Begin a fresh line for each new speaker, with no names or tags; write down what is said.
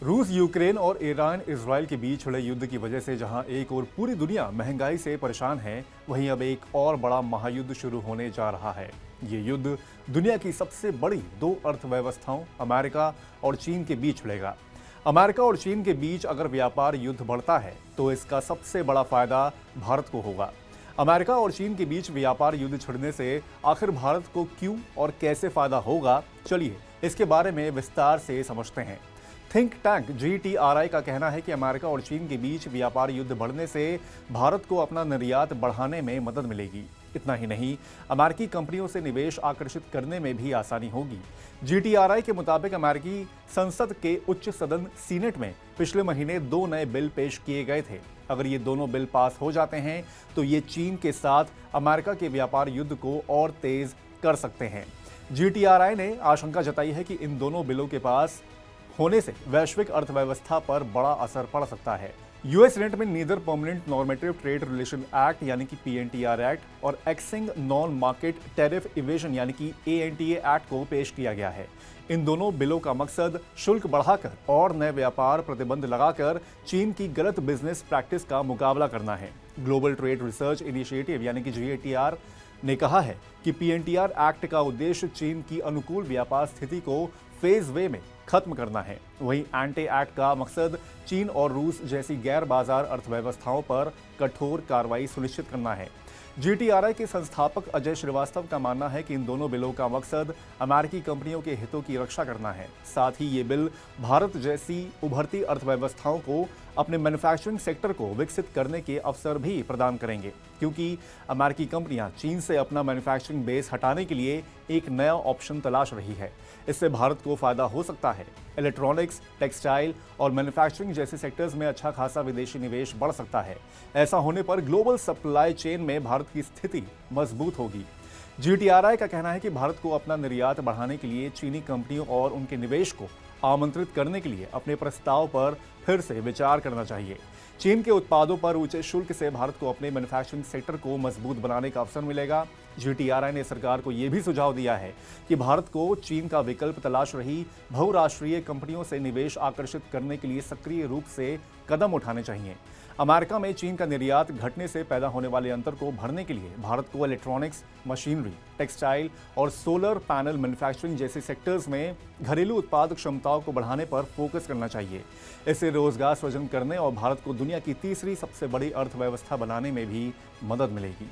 रूस यूक्रेन और Iran Israel के बीच छिड़े युद्ध की वजह से जहां एक और पूरी दुनिया महंगाई से परेशान है, वहीं अब एक और बड़ा महायुद्ध शुरू होने जा रहा है। ये युद्ध दुनिया की सबसे बड़ी दो अर्थव्यवस्थाओं अमेरिका और चीन के बीच छिड़ेगा। अमेरिका और चीन के बीच अगर व्यापार युद्ध बढ़ता है तो इसका सबसे बड़ा फायदा भारत को होगा। अमेरिका और चीन के बीच व्यापार युद्ध छिड़ने से आखिर भारत को क्यों और कैसे फायदा होगा, चलिए इसके बारे में विस्तार से समझते हैं। थिंक टैंक GTRI का कहना है कि अमेरिका और चीन के बीच व्यापार युद्ध बढ़ने से भारत को अपना निर्यात बढ़ाने में मदद मिलेगी। इतना ही नहीं, अमेरिकी कंपनियों से निवेश आकर्षित करने में भी आसानी होगी। GTRI के मुताबिक अमेरिकी संसद के उच्च सदन सीनेट में पिछले महीने 2 नए बिल पेश किए गए थे। अगर ये दोनों बिल पास हो जाते हैं तो ये चीन के साथ अमेरिका के व्यापार युद्ध को और तेज कर सकते हैं। GTRI ने आशंका जताई है कि इन दोनों बिलों के पास होने से वैश्विक अर्थव्यवस्था पर बड़ा असर पड़ सकता है। यूएस सेनेट में neither permanent normative trade relation act यानी कि PNTR एक्ट और एक्सिंग नॉन मार्केट टैरिफ इवेजन यानी कि ANTA एक्ट को पेश किया गया है। इन दोनों बिलों का मकसद शुल्क बढ़ाकर और नए व्यापार प्रतिबंध लगाकर चीन की गलत बिजनेस प्रैक्टिस का मुकाबला करना है। ग्लोबल ट्रेड रिसर्च इनिशिएटिव यानी कि GATR ने कहा है कि PNTR एक्ट का उद्देश्य चीन की अनुकूल व्यापार स्थिति को फेज वे में खत्म करना है। वहीं एंटे एक्ट का मकसद चीन और रूस जैसी गैर बाजार अर्थव्यवस्थाओं पर कठोर कार्रवाई सुनिश्चित करना है। GTRI के संस्थापक अजय श्रीवास्तव का मानना है कि इन दोनों बिलों का मकसद अमेरिकी कंपनियों के हितों की रक्षा करना है। साथ ही ये बिल भारत जैसी उभरती अर्थव्यवस्थाओं को अपने मैन्युफैक्चरिंग सेक्टर को विकसित करने के अवसर भी प्रदान करेंगे, क्योंकि अमेरिकी कंपनियां चीन से अपना मैन्युफैक्चरिंग बेस हटाने के लिए एक नया ऑप्शन तलाश रही है। इससे भारत को फायदा हो सकता है। इलेक्ट्रॉनिक्स, टेक्सटाइल और मैन्युफैक्चरिंग जैसे सेक्टर्स में अच्छा खासा विदेशी निवेश बढ़ सकता है। ऐसा होने पर ग्लोबल सप्लाई चेन में भारत की स्थिति मजबूत होगी। GTRI का कहना है कि भारत को अपना निर्यात बढ़ाने के लिए चीनी कंपनियों और उनके निवेश को आमंत्रित करने के लिए अपने प्रस्ताव पर फिर से विचार करना चाहिए। चीन के उत्पादों पर ऊंचे शुल्क से भारत को अपने मैन्युफैक्चरिंग सेक्टर को मजबूत बनाने का अवसर मिलेगा। GTRI ने सरकार को यह भी सुझाव दिया है कि भारत को चीन का विकल्प तलाश रही बहुराष्ट्रीय कंपनियों से निवेश आकर्षित करने के लिए सक्रिय रूप से कदम उठाने चाहिए। अमेरिका में चीन का निर्यात घटने से पैदा होने वाले अंतर को भरने के लिए भारत को इलेक्ट्रॉनिक्स, मशीनरी, टेक्सटाइल और सोलर पैनल मैन्युफैक्चरिंग जैसे सेक्टर्स में घरेलू उत्पाद क्षमताओं को बढ़ाने पर फोकस करना चाहिए। इससे रोजगार सृजन करने और भारत को दुनिया की तीसरी सबसे बड़ी अर्थव्यवस्था बनाने में भी मदद मिलेगी।